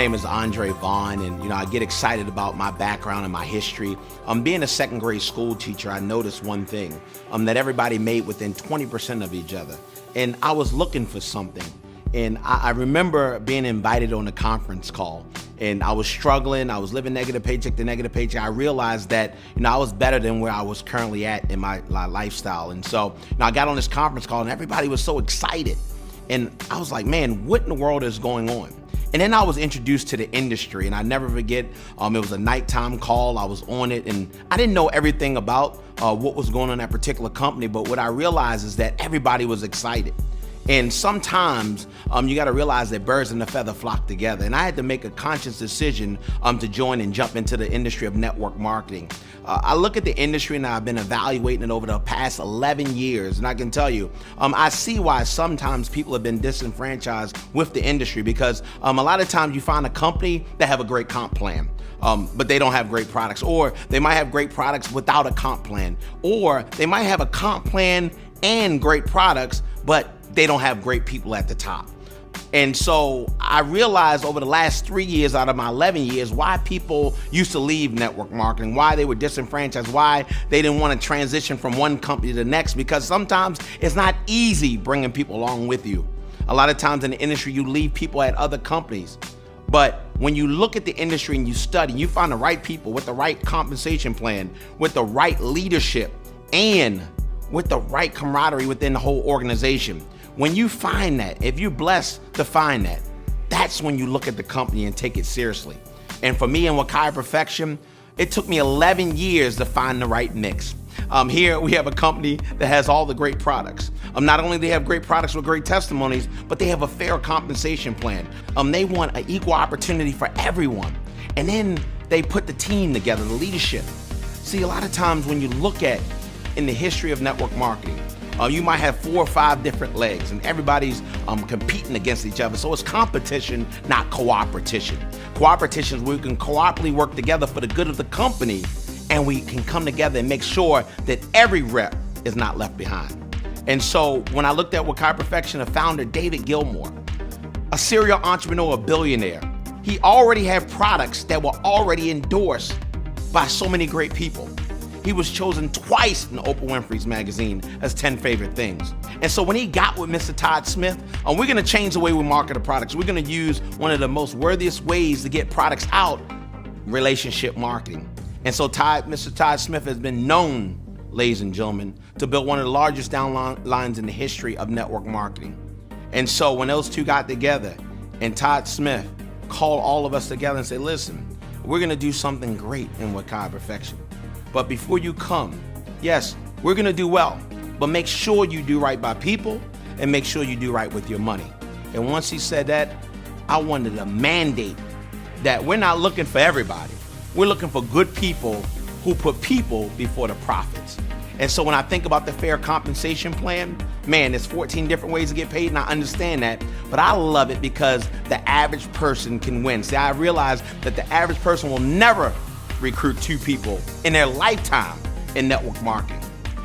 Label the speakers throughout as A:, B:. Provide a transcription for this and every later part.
A: name is Vaughn, and I get excited about my background and my history. Being a second grade school teacher, I noticed one thing, that everybody made within 20% of each other. And I was looking for something. And I remember being invited on a conference call, and I was struggling. I was living negative paycheck to negative paycheck. I realized that, I was better than where I was currently at in my lifestyle. And so, I got on this conference call and everybody was so excited. And I was like, man, what in the world is going on? And then I was introduced to the industry, and I never forget, it was a nighttime call. I was on it, and I didn't know everything about what was going on in that particular company, but what I realized is that everybody was excited. And sometimes you got to realize that birds and the feather flock together. And I had to make a conscious decision to join and jump into the industry of network marketing. I look at the industry and I've been evaluating it over the past 11 years. And I can tell you, I see why sometimes people have been disenfranchised with the industry, because a lot of times you find a company that have a great comp plan. But they don't have great products, or they might have great products without a comp plan, or they might have a comp plan and great products, but they don't have great people at the top. And so I realized over the last 3 years out of my 11 years why people used to leave network marketing, why they were disenfranchised, why they didn't want to transition from one company to the next, because sometimes it's not easy bringing people along with you. A lot of times in the industry, you leave people at other companies. But when you look at the industry and you study, you find the right people with the right compensation plan, with the right leadership, and with the right camaraderie within the whole organization. When you find that, if you're blessed to find that, that's when you look at the company and take it seriously. And for me in Wakaya Perfection, it took me 11 years to find the right mix. Here we have a company that has all the great products. Not only do they have great products with great testimonies, but they have a fair compensation plan. They want an equal opportunity for everyone. And then they put the team together, the leadership. See, a lot of times when you look at in the history of network marketing, you might have 4 or 5 different legs, and everybody's competing against each other. So it's competition, not cooperation. Cooperation is where we can cooperatively work together for the good of the company, and we can come together and make sure that every rep is not left behind. And so when I looked at Wakaya Perfection, the founder, David Gilmour, a serial entrepreneur, a billionaire, he already had products that were already endorsed by so many great people. He was chosen twice in Oprah Winfrey's magazine as 10 favorite things. And so when he got with Mr. Todd Smith, we're gonna change the way we market the products. We're gonna use one of the most worthiest ways to get products out, relationship marketing. And so Mr. Todd Smith has been known, ladies and gentlemen, to build one of the largest downlines in the history of network marketing. And so when those two got together and Todd Smith called all of us together and said, listen, we're gonna do something great in Wakaya Perfection. But before you come, yes, we're gonna do well, but make sure you do right by people and make sure you do right with your money. And once he said that, I wanted a mandate that we're not looking for everybody. We're looking for good people who put people before the profits. And so when I think about the fair compensation plan, man, there's 14 different ways to get paid, and I understand that, but I love it because the average person can win. See, I realize that the average person will never recruit 2 people in their lifetime in network marketing.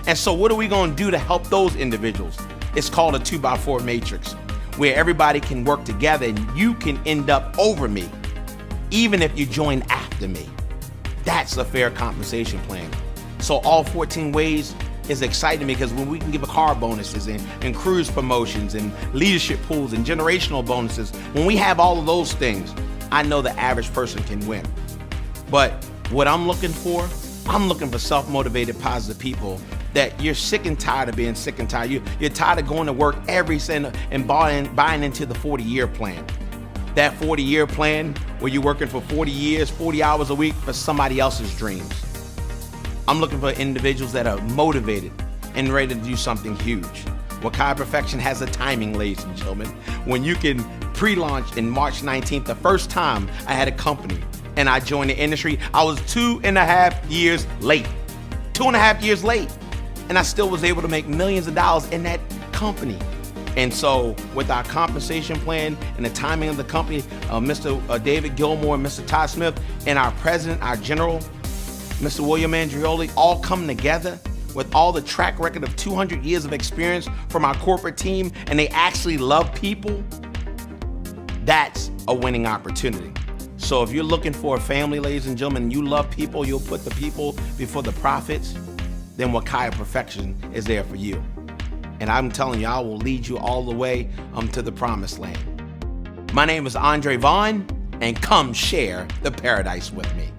A: And so what are we gonna do to help those individuals? It's called a 2x4 matrix, where everybody can work together and you can end up over me, even if you join after me. That's a fair compensation plan. So all 14 ways is exciting because when we can give car bonuses and cruise promotions and leadership pools and generational bonuses, when we have all of those things, I know the average person can win. But what I'm looking for self-motivated, positive people that you're sick and tired of being sick and tired. You're tired of going to work every cent and buying into the 40-year plan. That 40-year plan where you're working for 40 years, 40 hours a week for somebody else's dreams. I'm looking for individuals that are motivated and ready to do something huge. Wakaya Perfection has a timing, ladies and gentlemen, when you can pre-launch in March 19th, the first time I had a company and I joined the industry, I was 2.5 years late. 2.5 years late. And I still was able to make millions of dollars in that company. And so with our compensation plan and the timing of the company, Mr. David Gilmour, Mr. Todd Smith, and our president, our general, Mr. William Andrioli, all come together with all the track record of 200 years of experience from our corporate team, and they actually love people. That's a winning opportunity. So if you're looking for a family, ladies and gentlemen, and you love people, you'll put the people before the profits, then Wakaya Perfection is there for you. And I'm telling you, I will lead you all the way to the promised land. My name is Vaughn, and come share the paradise with me.